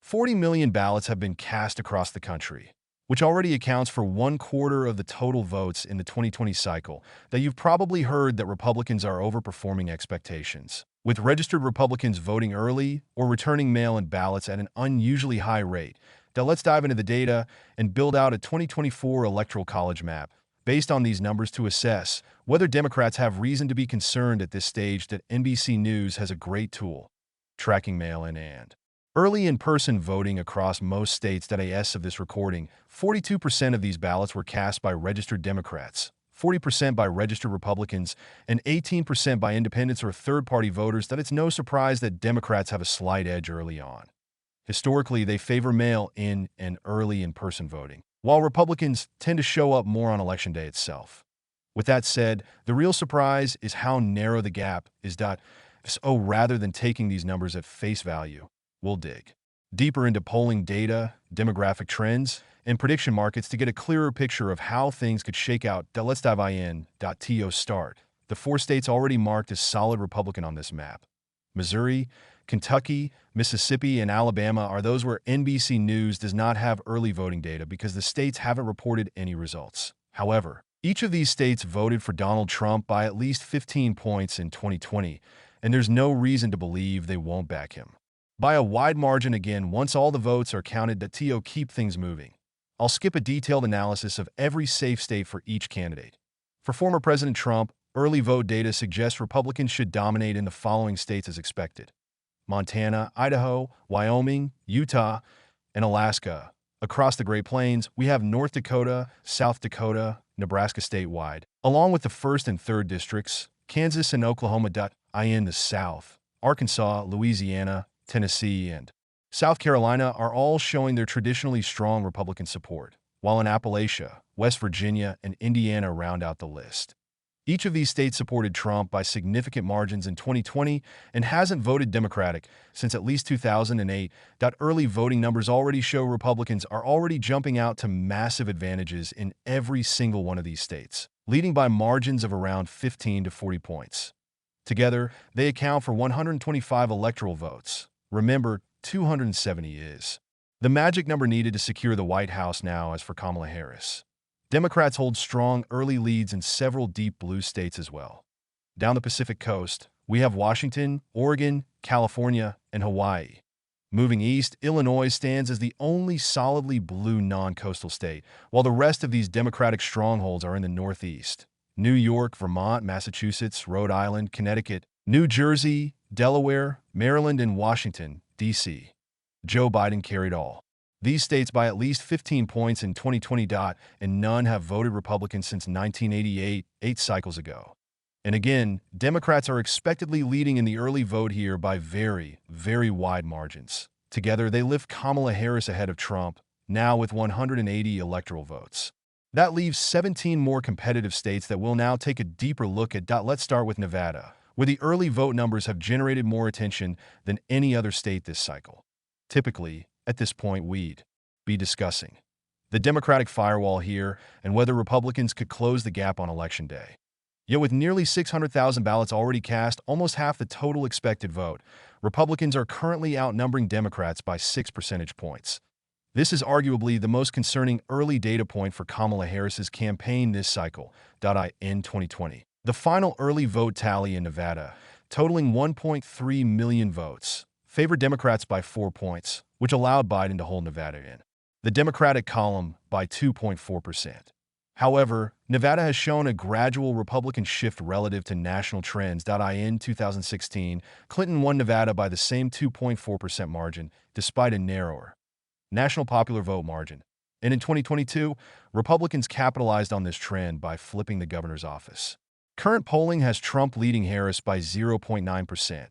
40 million ballots have been cast across the country, which already accounts for 1/4 of the total votes in the 2020 cycle, that you've probably heard that Republicans are overperforming expectations, with registered Republicans voting early or returning mail-in ballots at an unusually high rate. Now let's dive into the data and build out a 2024 Electoral College map based on these numbers to assess whether Democrats have reason to be concerned at this stage. That NBC News has a great tool, tracking mail-in and early in-person voting across most states. As of this recording, 42% of these ballots were cast by registered Democrats, 40% by registered Republicans, and 18% by independents or third-party voters. That it's no surprise that Democrats have a slight edge early on. Historically, they favor mail-in and early in-person voting, while Republicans tend to show up more on Election Day itself. With that said, the real surprise is how narrow the gap is. So rather than taking these numbers at face value, we'll dig deeper into polling data, demographic trends, and prediction markets to get a clearer picture of how things could shake out. Let's dive in. To start, the 4 states already marked as solid Republican on this map. Missouri, Kentucky, Mississippi, and Alabama are those where NBC News does not have early voting data because the states haven't reported any results. However, each of these states voted for Donald Trump by at least 15 points in 2020, and there's no reason to believe they won't back him by a wide margin again once all the votes are counted. To keep things moving, I'll skip a detailed analysis of every safe state for each candidate. For former President Trump, early vote data suggests Republicans should dominate in the following states as expected: Montana, Idaho, Wyoming, Utah, and Alaska. Across the Great Plains, we have North Dakota, South Dakota, Nebraska statewide, along with the 1st and 3rd districts, Kansas and Oklahoma. In the South, Arkansas, Louisiana, Tennessee, and South Carolina are all showing their traditionally strong Republican support, while in Appalachia, West Virginia, and Indiana round out the list. Each of these states supported Trump by significant margins in 2020 and hasn't voted Democratic since at least 2008. Early voting numbers already show Republicans are already jumping out to massive advantages in every single one of these states, leading by margins of around 15 to 40 points. Together, they account for 125 electoral votes. Remember, 270 is the magic number needed to secure the White House now. As for Kamala Harris, Democrats hold strong early leads in several deep blue states as well. Down the Pacific coast, we have Washington, Oregon, California, and Hawaii. Moving east, Illinois stands as the only solidly blue non-coastal state, while the rest of these Democratic strongholds are in the Northeast: New York, Vermont, Massachusetts, Rhode Island, Connecticut, New Jersey, Delaware, Maryland, and Washington, D.C. Joe Biden carried all these states by at least 15 points in 2020. And none have voted Republican since 1988, 8 cycles ago. And again, Democrats are expectedly leading in the early vote here by very, very wide margins. Together, they lift Kamala Harris ahead of Trump, now with 180 electoral votes. That leaves 17 more competitive states that we'll now take a deeper look at. Let's start with Nevada, where the early vote numbers have generated more attention than any other state this cycle. Typically, at this point, we'd be discussing the Democratic firewall here and whether Republicans could close the gap on Election Day. Yet with nearly 600,000 ballots already cast, almost half the total expected vote, Republicans are currently outnumbering Democrats by 6 percentage points. This is arguably the most concerning early data point for Kamala Harris's campaign this cycle. In 2020, the final early vote tally in Nevada, totaling 1.3 million votes, favored Democrats by 4 points, which allowed Biden to hold Nevada in the Democratic column by 2.4%. However, Nevada has shown a gradual Republican shift relative to national trends. In 2016, Clinton won Nevada by the same 2.4% margin, despite a narrower national popular vote margin. And in 2022, Republicans capitalized on this trend by flipping the governor's office. Current polling has Trump leading Harris by 0.9%.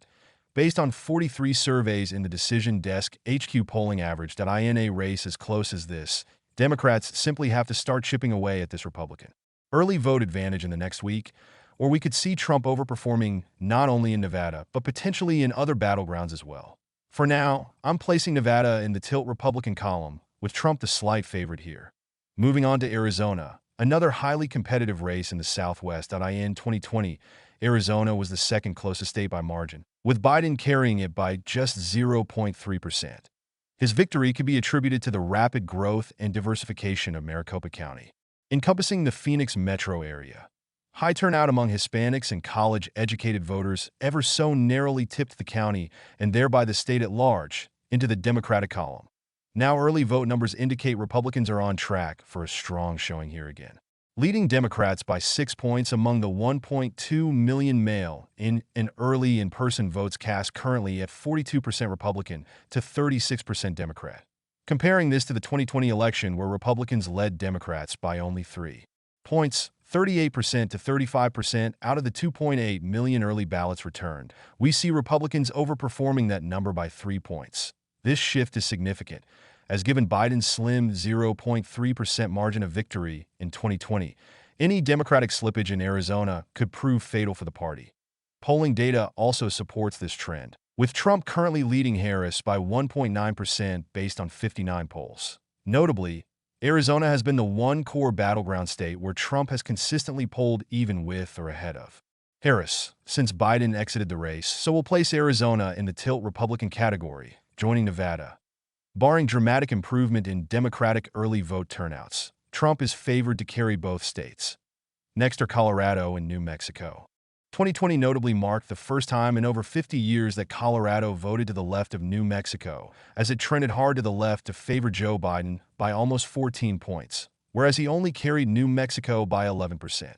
Based on 43 surveys in the Decision Desk HQ polling average. In a race as close as this, Democrats simply have to start chipping away at this Republican early vote advantage in the next week, or we could see Trump overperforming not only in Nevada, but potentially in other battlegrounds as well. For now, I'm placing Nevada in the tilt Republican column, with Trump the slight favorite here. Moving on to Arizona, another highly competitive race in the Southwest. In 2020, Arizona was the second closest state by margin, with Biden carrying it by just 0.3%. His victory could be attributed to the rapid growth and diversification of Maricopa County, encompassing the Phoenix metro area. High turnout among Hispanics and college-educated voters ever so narrowly tipped the county, and thereby the state at large, into the Democratic column. Now early vote numbers indicate Republicans are on track for a strong showing here again, leading Democrats by 6 points among the 1.2 million mail-in and early in-person votes cast, currently at 42% Republican to 36% Democrat. Comparing this to the 2020 election, where Republicans led Democrats by only 3 points, 38% to 35% out of the 2.8 million early ballots returned, we see Republicans overperforming that number by 3 points. This shift is significant, as given Biden's slim 0.3% margin of victory in 2020, any Democratic slippage in Arizona could prove fatal for the party. Polling data also supports this trend, with Trump currently leading Harris by 1.9% based on 59 polls. Notably, Arizona has been the one core battleground state where Trump has consistently polled even with or ahead of Harris since Biden exited the race, so will place Arizona in the tilt Republican category, joining Nevada. Barring dramatic improvement in Democratic early vote turnouts, Trump is favored to carry both states. Next are Colorado and New Mexico. 2020 notably marked the first time in over 50 years that Colorado voted to the left of New Mexico, as it trended hard to the left to favor Joe Biden by almost 14 points, whereas he only carried New Mexico by 11%.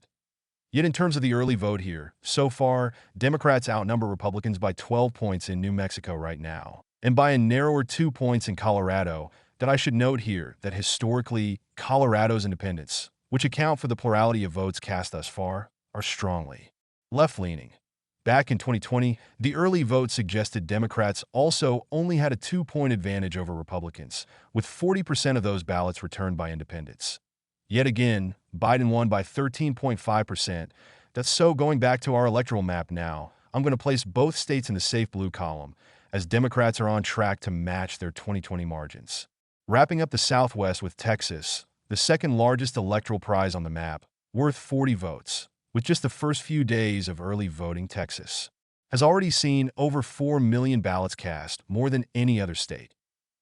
Yet in terms of the early vote here, so far, Democrats outnumber Republicans by 12 points in New Mexico right now, and by a narrower 2 points in Colorado. That I should note here that historically, Colorado's independents, which account for the plurality of votes cast thus far, are strongly left-leaning. Back in 2020, the early vote suggested Democrats also only had a 2-point advantage over Republicans, with 40% of those ballots returned by independents. Yet again, Biden won by 13.5%. That's so going back to our electoral map now, I'm going to place both states in the safe blue column, as Democrats are on track to match their 2020 margins. Wrapping up the Southwest with Texas, the second largest electoral prize on the map, worth 40 votes. With just the first few days of early voting, Texas has already seen over 4 million ballots cast, more than any other state.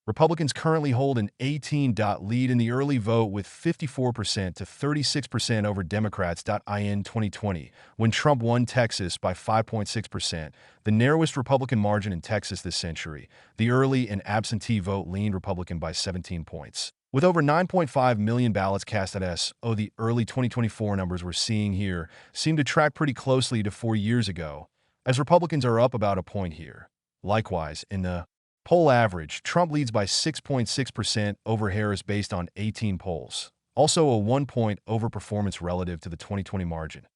Republicans currently hold an 18-dot lead in the early vote with 54% to 36% over Democrats. In 2020, when Trump won Texas by 5.6%, the narrowest Republican margin in Texas this century, the early and absentee vote leaned Republican by 17 points. With over 9.5 million ballots cast at S.O., the early 2024 numbers we're seeing here seem to track pretty closely to 4 years ago, as Republicans are up about a point here. Likewise, in the poll average, Trump leads by 6.6% over Harris based on 18 polls, also a 1-point overperformance relative to the 2020 margin.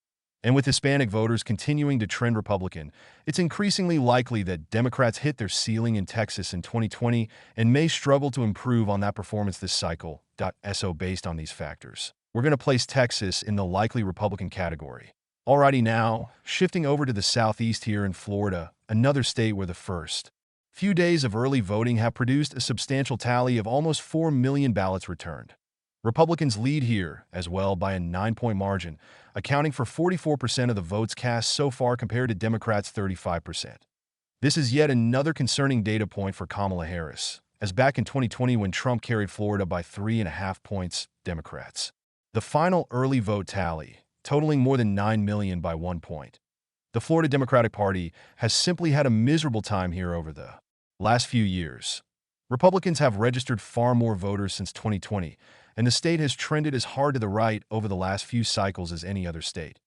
And with Hispanic voters continuing to trend Republican, it's increasingly likely that Democrats hit their ceiling in Texas in 2020 and may struggle to improve on that performance this cycle. So based on these factors, we're going to place Texas in the likely Republican category. Alrighty, now, shifting over to the Southeast here in Florida, another state where the first few days of early voting have produced a substantial tally of almost 4 million ballots returned. Republicans lead here, as well, by a 9-point margin, accounting for 44% of the votes cast so far compared to Democrats' 35%. This is yet another concerning data point for Kamala Harris, as back in 2020 when Trump carried Florida by 3.5 points, Democrats. The final early vote tally, totaling more than 9 million by 1 point. The Florida Democratic Party has simply had a miserable time here over the last few years. Republicans have registered far more voters since 2020, and the state has trended as hard to the right over the last few cycles as any other state.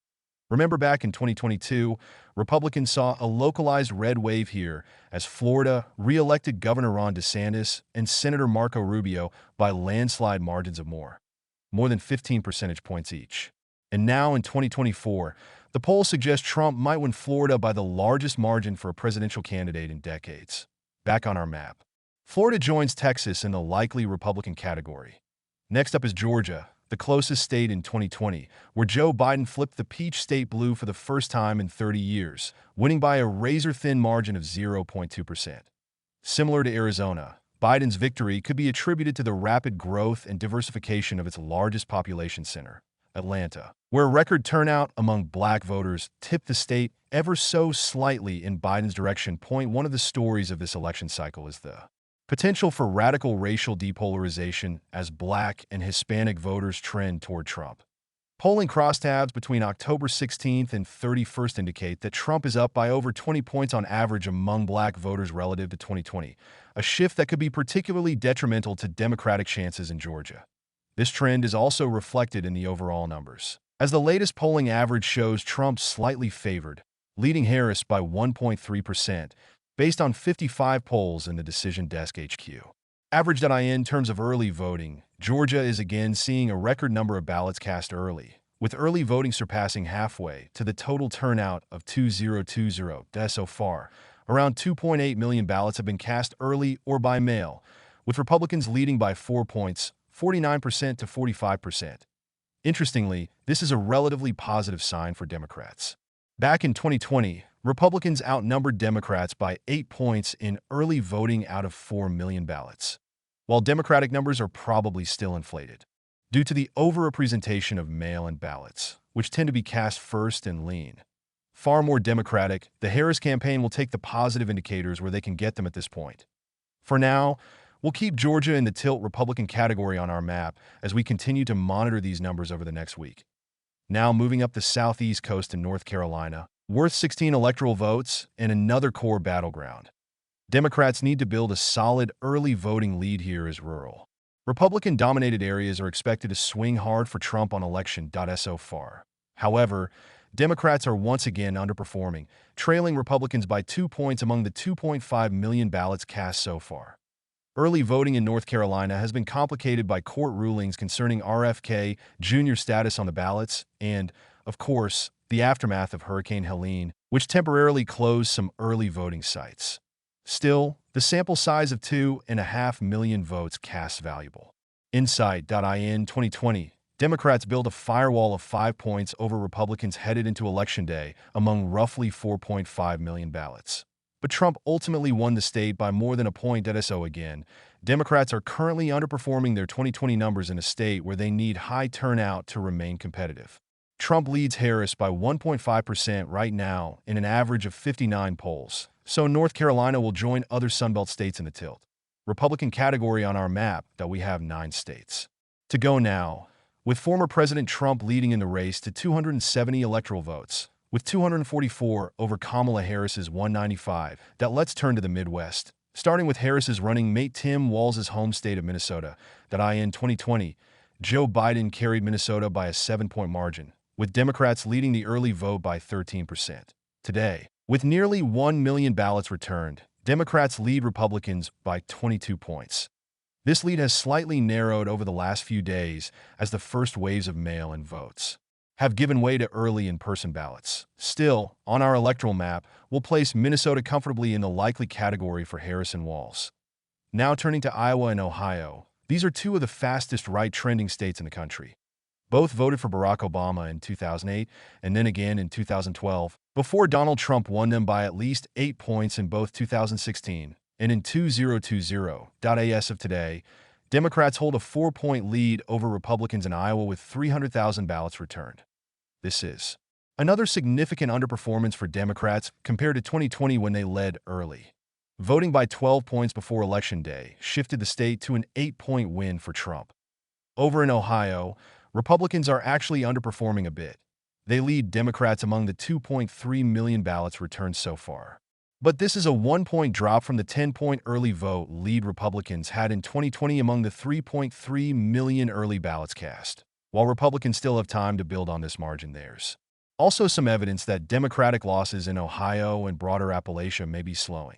Remember back in 2022, Republicans saw a localized red wave here as Florida re-elected Governor Ron DeSantis and Senator Marco Rubio by landslide margins of more than 15 percentage points each. And now in 2024, the polls suggest Trump might win Florida by the largest margin for a presidential candidate in decades. Back on our map, Florida joins Texas in the likely Republican category. Next up is Georgia, the closest state in 2020, where Joe Biden flipped the peach state blue for the first time in 30 years, winning by a razor-thin margin of 0.2%. Similar to Arizona, Biden's victory could be attributed to the rapid growth and diversification of its largest population center, Atlanta, where record turnout among black voters tipped the state ever so slightly in Biden's direction. One of the stories of this election cycle is the Potential for radical racial depolarization as Black and Hispanic voters trend toward Trump. Polling crosstabs between October 16th and 31st indicate that Trump is up by over 20 points on average among Black voters relative to 2020, a shift that could be particularly detrimental to Democratic chances in Georgia. This trend is also reflected in the overall numbers, as the latest polling average shows Trump slightly favored, leading Harris by 1.3%, based on 55 polls in the Decision Desk HQ. Average.in terms of early voting, Georgia is again seeing a record number of ballots cast early, with early voting surpassing halfway to the total turnout of 2020. So far, around 2.8 million ballots have been cast early or by mail, with Republicans leading by 4 points, 49% to 45%. Interestingly, this is a relatively positive sign for Democrats. Back in 2020, Republicans outnumbered Democrats by 8 points in early voting out of 4 million ballots, while Democratic numbers are probably still inflated due to the overrepresentation of mail-in ballots, which tend to be cast first and lean. Far more Democratic, the Harris campaign will take the positive indicators where they can get them at this point. For now, we'll keep Georgia in the tilt Republican category on our map as we continue to monitor these numbers over the next week. Now moving up the southeast coast in North Carolina, worth 16 electoral votes and another core battleground. Democrats need to build a solid early voting lead here as rural. Republican-dominated areas are expected to swing hard for Trump on election.so far. However, Democrats are once again underperforming, trailing Republicans by 2 points among the 2.5 million ballots cast so far. Early voting in North Carolina has been complicated by court rulings concerning RFK Jr. status on the ballots and, of course, the aftermath of Hurricane Helene, which temporarily closed some early voting sites. Still, the sample size of 2.5 million votes casts valuable. Insight.in 2020, Democrats build a firewall of 5 points over Republicans headed into Election Day among roughly 4.5 million ballots. But Trump ultimately won the state by more than a point. So again, Democrats are currently underperforming their 2020 numbers in a state where they need high turnout to remain competitive. Trump leads Harris by 1.5% right now in an average of 59 polls, so North Carolina will join other Sunbelt states in the tilt. Republican category on our map that we have 9 states. To go now, with former President Trump leading in the race to 270 electoral votes, with 244 over Kamala Harris's 195, that let's turn to the Midwest, starting with Harris's running mate Tim Walz's home state of Minnesota. In 2020, Joe Biden carried Minnesota by a 7-point margin, with Democrats leading the early vote by 13%. Today, with nearly 1 million ballots returned, Democrats lead Republicans by 22 points. This lead has slightly narrowed over the last few days as the first waves of mail-in votes have given way to early in-person ballots. Still, on our electoral map, we'll place Minnesota comfortably in the likely category for Harris and Walz. Now turning to Iowa and Ohio, these are 2 of the fastest right-trending states in the country. Both voted for Barack Obama in 2008 and then again in 2012, before Donald Trump won them by at least 8 points in both 2016 and in 2020. As of today, Democrats hold a 4-point lead over Republicans in Iowa with 300,000 ballots returned. This is another significant underperformance for Democrats compared to 2020 when they led early. Voting by 12 points before Election Day shifted the state to an 8-point win for Trump. Over in Ohio, Republicans are actually underperforming a bit. They lead Democrats among the 2.3 million ballots returned so far. But this is a 1-point drop from the 10-point early vote lead Republicans had in 2020 among the 3.3 million early ballots cast. While Republicans still have time to build on this margin, there's also some evidence that Democratic losses in Ohio and broader Appalachia may be slowing.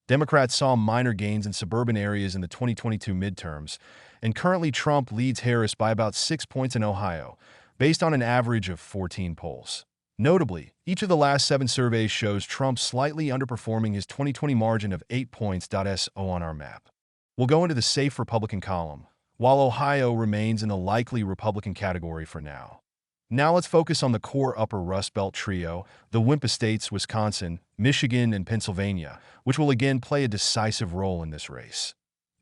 Democrats saw minor gains in suburban areas in the 2022 midterms, and currently Trump leads Harris by about 6 points in Ohio, based on an average of 14 polls. Notably, each of the last 7 surveys shows Trump slightly underperforming his 2020 margin of 8 points. On our map, we'll go into the safe Republican column, while Ohio remains in the likely Republican category for now. Now let's focus on the core upper Rust Belt trio, the WIMPA states Wisconsin, Michigan, and Pennsylvania, which will again play a decisive role in this race.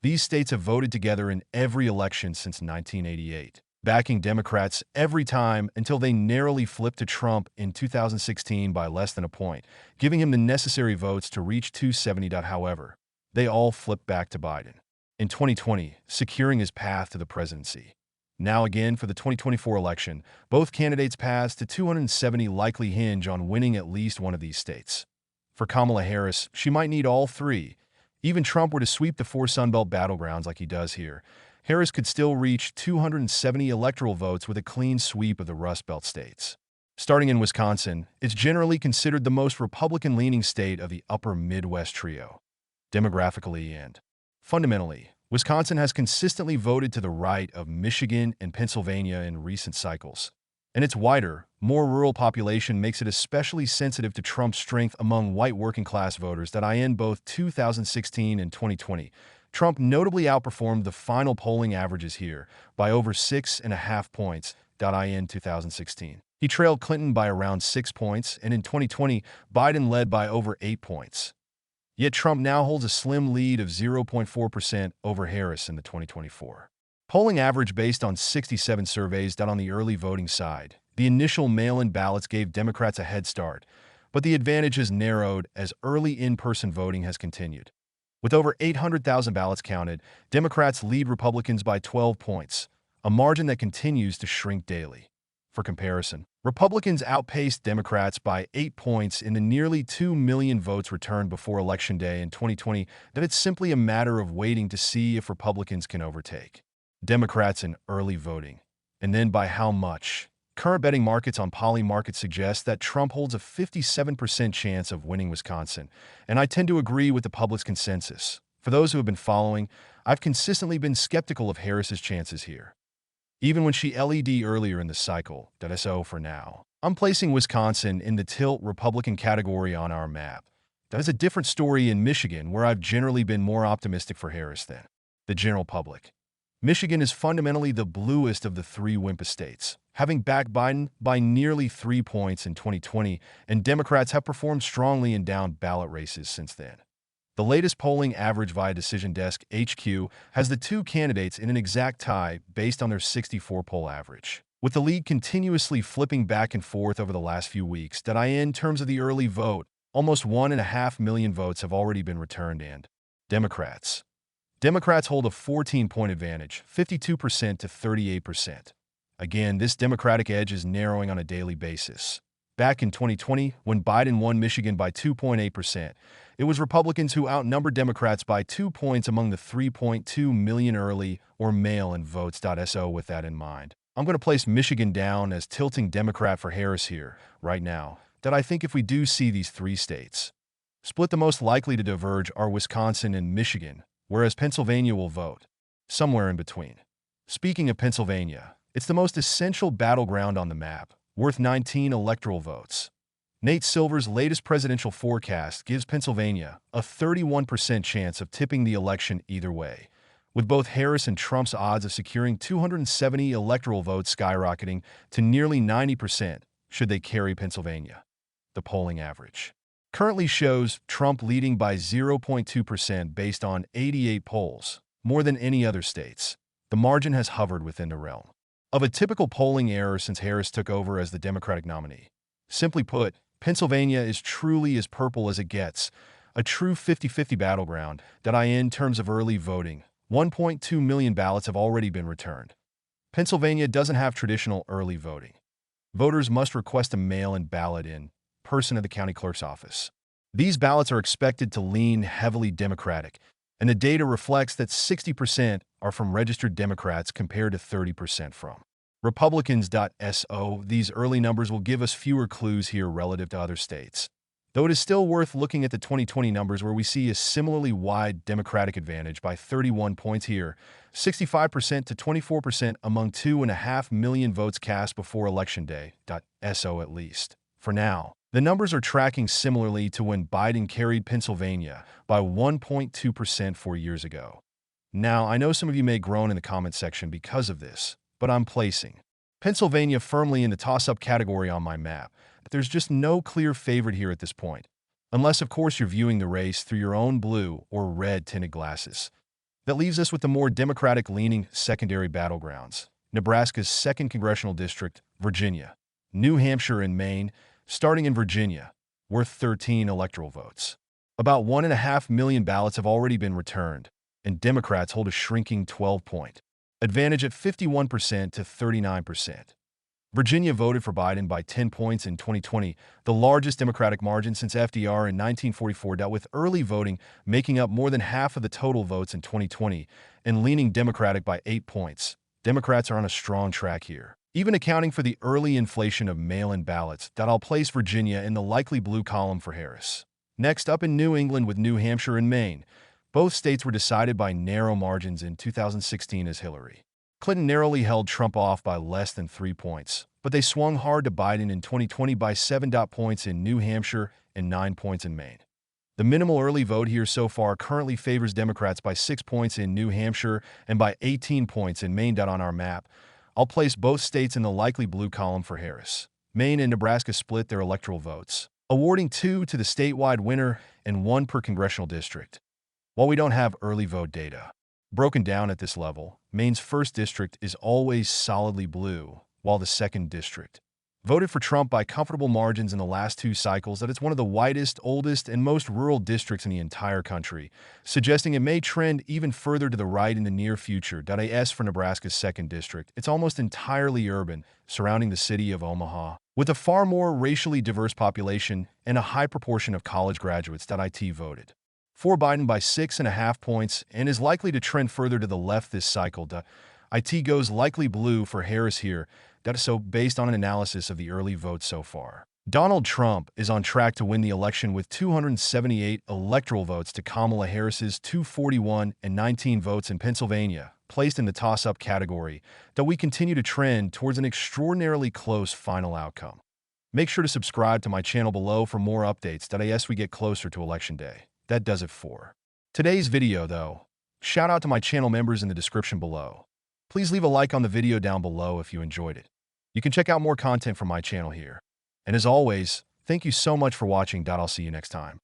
These states have voted together in every election since 1988. Backing Democrats every time until they narrowly flipped to Trump in 2016 by less than a point, giving him the necessary votes to reach 270. However, they all flipped back to Biden. In 2020, securing his path to the presidency. Now again, for the 2024 election, both candidates' paths to 270 likely hinge on winning at least one of these states. For Kamala Harris, she might need all three. Even Trump were to sweep the four Sunbelt battlegrounds like he does here, Harris could still reach 270 electoral votes with a clean sweep of the Rust Belt states. Starting in Wisconsin, it's generally considered the most Republican-leaning state of the upper Midwest trio, demographically and fundamentally. Wisconsin has consistently voted to the right of Michigan and Pennsylvania in recent cycles, and its wider, more rural population makes it especially sensitive to Trump's strength among white working-class voters that in both 2016 and 2020. Trump notably outperformed the final polling averages here by over 6.5 points in 2016. He trailed Clinton by around 6 points, and in 2020, Biden led by over 8 points. Yet Trump now holds a slim lead of 0.4% over Harris in the 2024 polling average based on 67 surveys done on the early voting side. The initial mail-in ballots gave Democrats a head start, but the advantage has narrowed as early in-person voting has continued. With over 800,000 ballots counted, Democrats lead Republicans by 12 points, a margin that continues to shrink daily. For comparison, Republicans outpaced Democrats by 8 points in the nearly 2 million votes returned before Election Day in 2020 that it's simply a matter of waiting to see if Republicans can overtake Democrats in early voting, and then by how much. Current betting markets on Poly Market suggest that Trump holds a 57% chance of winning Wisconsin, and I tend to agree with the public's consensus. For those who have been following, I've consistently been skeptical of Harris's chances here. Even when she led earlier in the cycle, so for now, I'm placing Wisconsin in the tilt Republican category on our map. That is a different story in Michigan, where I've generally been more optimistic for Harris than the general public. Michigan is fundamentally the bluest of the three WIMPA states, having backed Biden by nearly 3 points in 2020, and Democrats have performed strongly in down ballot races since then. The latest polling average via Decision Desk HQ has the two candidates in an exact tie based on their 64 poll average, with the lead continuously flipping back and forth over the last few weeks. In terms of the early vote, almost 1.5 million votes have already been returned, and Democrats hold a 14-point advantage, 52% to 38%. Again, this Democratic edge is narrowing on a daily basis. Back in 2020, when Biden won Michigan by 2.8%, it was Republicans who outnumbered Democrats by 2 points among the 3.2 million early or mail-in votes. So with that in mind, I'm going to place Michigan down as tilting Democrat for Harris here, right now. I think if we do see these three states split, the most likely to diverge are Wisconsin and Michigan, whereas Pennsylvania will vote somewhere in between. Speaking of Pennsylvania, it's the most essential battleground on the map, worth 19 electoral votes. Nate Silver's latest presidential forecast gives Pennsylvania a 31% chance of tipping the election either way, with both Harris and Trump's odds of securing 270 electoral votes skyrocketing to nearly 90% should they carry Pennsylvania. The polling average currently shows Trump leading by 0.2% based on 88 polls, more than any other states. The margin has hovered within the realm of a typical polling error since Harris took over as the Democratic nominee. Simply put, Pennsylvania is truly as purple as it gets, a true 50-50 battleground. In terms of early voting, 1.2 million ballots have already been returned. Pennsylvania doesn't have traditional early voting. Voters must request a mail-in ballot in person at the county clerk's office. These ballots are expected to lean heavily Democratic, and the data reflects that 60% are from registered Democrats compared to 30% from Republicans. These early numbers will give us fewer clues here relative to other states, though it is still worth looking at the 2020 numbers where we see a similarly wide Democratic advantage by 31 points here, 65% to 24% among 2.5 million votes cast before Election Day. So at least for now, the numbers are tracking similarly to when Biden carried Pennsylvania by 1.2% 4 years ago. Now, I know some of you may groan in the comment section because of this, but I'm placing Pennsylvania firmly in the toss-up category on my map. There's just no clear favorite here at this point, unless of course you're viewing the race through your own blue or red-tinted glasses. That leaves us with the more Democratic-leaning secondary battlegrounds: Nebraska's 2nd Congressional District, Virginia, New Hampshire, and Maine. Starting in Virginia, worth 13 electoral votes. About 1.5 million ballots have already been returned, and Democrats hold a shrinking 12-point advantage at 51% to 39%. Virginia voted for Biden by 10 points in 2020, the largest Democratic margin since FDR in 1944 dealt with early voting making up more than half of the total votes in 2020 and leaning Democratic by 8 points. Democrats are on a strong track here. Even accounting for the early inflation of mail-in ballots, that'll place Virginia in the likely blue column for Harris. Next up in New England with New Hampshire and Maine. Both states were decided by narrow margins in 2016 as Hillary Clinton narrowly held Trump off by less than 3 points, but they swung hard to Biden in 2020 by 7 points in New Hampshire and 9 points in Maine. The minimal early vote here so far currently favors Democrats by 6 points in New Hampshire and by 18 points in Maine. On our map, I'll place both states in the likely blue column for Harris. Maine and Nebraska split their electoral votes, awarding 2 to the statewide winner and 1 per congressional district. While we don't have early vote data broken down at this level, Maine's 1st district is always solidly blue, while the 2nd district voted for Trump by comfortable margins in the last 2 cycles. That it's one of the widest, oldest, and most rural districts in the entire country, suggesting it may trend even further to the right in the near future. As for Nebraska's 2nd district, it's almost entirely urban, surrounding the city of Omaha, with a far more racially diverse population and a high proportion of college graduates. It voted for Biden by 6.5 points and is likely to trend further to the left this cycle. It goes likely blue for Harris here. That is so based on an analysis of the early votes so far. Donald Trump is on track to win the election with 278 electoral votes to Kamala Harris's 241 and 19 votes in Pennsylvania, placed in the toss-up category, though we continue to trend towards an extraordinarily close final outcome. Make sure to subscribe to my channel below for more updates as we get closer to Election Day. That does it for today's video, though. Shout out to my channel members in the description below. Please leave a like on the video down below if you enjoyed it. You can check out more content from my channel here. And as always, thank you so much for watching. I'll see you next time.